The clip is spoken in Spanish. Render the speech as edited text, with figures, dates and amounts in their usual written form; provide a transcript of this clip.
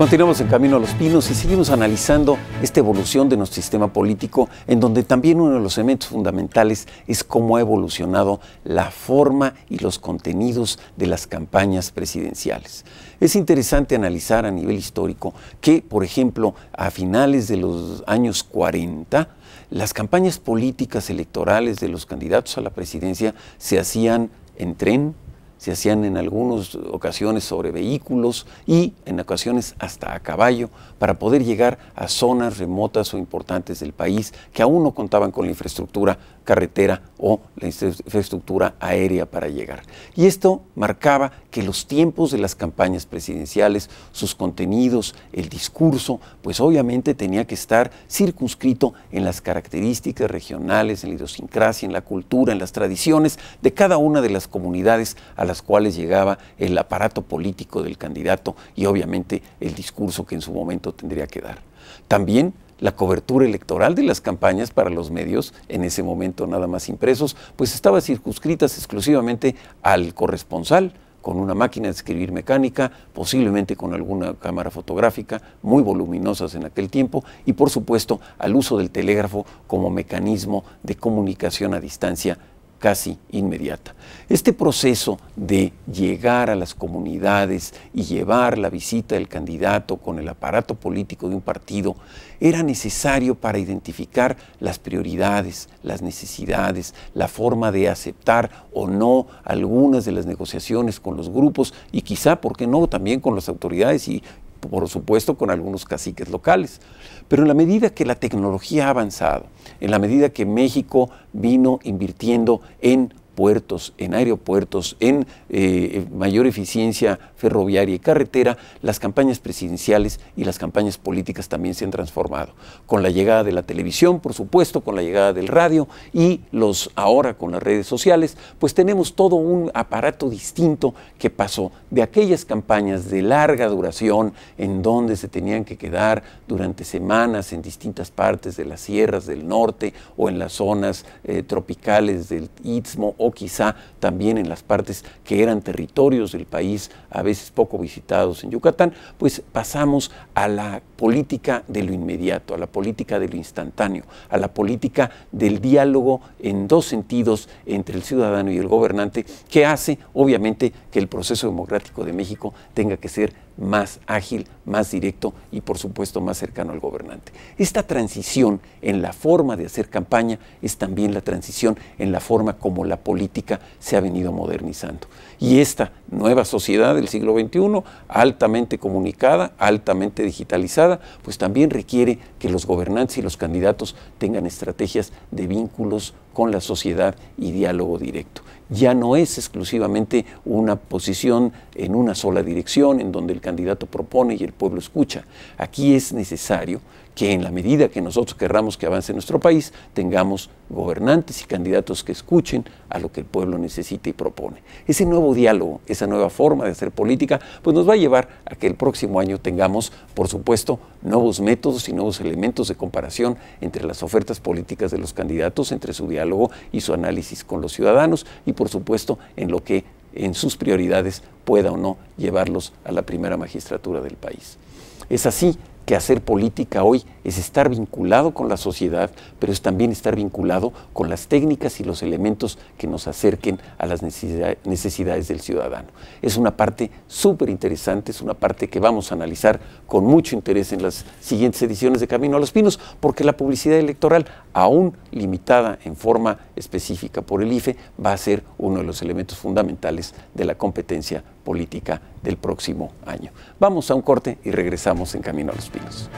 Continuamos en Camino a los Pinos y seguimos analizando esta evolución de nuestro sistema político, en donde también uno de los elementos fundamentales es cómo ha evolucionado la forma y los contenidos de las campañas presidenciales. Es interesante analizar a nivel histórico que, por ejemplo, a finales de los años 40, las campañas políticas electorales de los candidatos a la presidencia se hacían en tren, se hacían en algunas ocasiones sobre vehículos y en ocasiones hasta a caballo para poder llegar a zonas remotas o importantes del país que aún no contaban con la infraestructura carretera o la infraestructura aérea para llegar. Y esto marcaba que los tiempos de las campañas presidenciales, sus contenidos, el discurso, pues obviamente tenía que estar circunscrito en las características regionales, en la idiosincrasia, en la cultura, en las tradiciones de cada una de las comunidades a las cuales llegaba el aparato político del candidato y obviamente el discurso que en su momento tendría que dar. También la cobertura electoral de las campañas para los medios, en ese momento nada más impresos, pues estaba circunscritas exclusivamente al corresponsal, con una máquina de escribir mecánica, posiblemente con alguna cámara fotográfica, muy voluminosas en aquel tiempo, y por supuesto al uso del telégrafo como mecanismo de comunicación a distancia casi inmediata. Este proceso de llegar a las comunidades y llevar la visita del candidato con el aparato político de un partido era necesario para identificar las prioridades, las necesidades, la forma de aceptar o no algunas de las negociaciones con los grupos y quizá, ¿por qué no?, también con las autoridades y por supuesto con algunos caciques locales. Pero en la medida que la tecnología ha avanzado, en la medida que México vino invirtiendo en puertos, en aeropuertos, en mayor eficiencia ferroviaria y carretera, las campañas presidenciales y las campañas políticas también se han transformado. Con la llegada de la televisión, por supuesto, con la llegada del radio y ahora con las redes sociales, pues tenemos todo un aparato distinto que pasó de aquellas campañas de larga duración en donde se tenían que quedar durante semanas en distintas partes de las sierras del norte o en las zonas tropicales del Istmo o quizá también en las partes que eran territorios del país, a veces poco visitados en Yucatán, pues pasamos a la política de lo inmediato, a la política de lo instantáneo, a la política del diálogo en dos sentidos entre el ciudadano y el gobernante, que hace obviamente que el proceso democrático de México tenga que ser más ágil, más directo y por supuesto más cercano al gobernante. Esta transición en la forma de hacer campaña es también la transición en la forma como la política se ha venido modernizando. Y esta nueva sociedad del siglo XXI, altamente comunicada, altamente digitalizada, pues también requiere que los gobernantes y los candidatos tengan estrategias de vínculos con la sociedad y diálogo directo. Ya no es exclusivamente una posición en una sola dirección en donde el candidato propone y el pueblo escucha. Aquí es necesario que en la medida que nosotros querramos que avance nuestro país, tengamos gobernantes y candidatos que escuchen a lo que el pueblo necesita y propone. Ese nuevo diálogo, esa nueva forma de hacer política, pues nos va a llevar a que el próximo año tengamos, por supuesto, nuevos métodos y nuevos elementos de comparación entre las ofertas políticas de los candidatos, entre su diálogo y su análisis con los ciudadanos y, por supuesto, en lo que en sus prioridades pueda o no llevarlos a la primera magistratura del país. Es así que hacer política hoy es estar vinculado con la sociedad, pero es también estar vinculado con las técnicas y los elementos que nos acerquen a las necesidades del ciudadano. Es una parte súper interesante, es una parte que vamos a analizar con mucho interés en las siguientes ediciones de Camino a los Pinos, porque la publicidad electoral, aún limitada en forma específica por el IFE, va a ser uno de los elementos fundamentales de la competencia política del próximo año. Vamos a un corte y regresamos en Camino a los Pinos.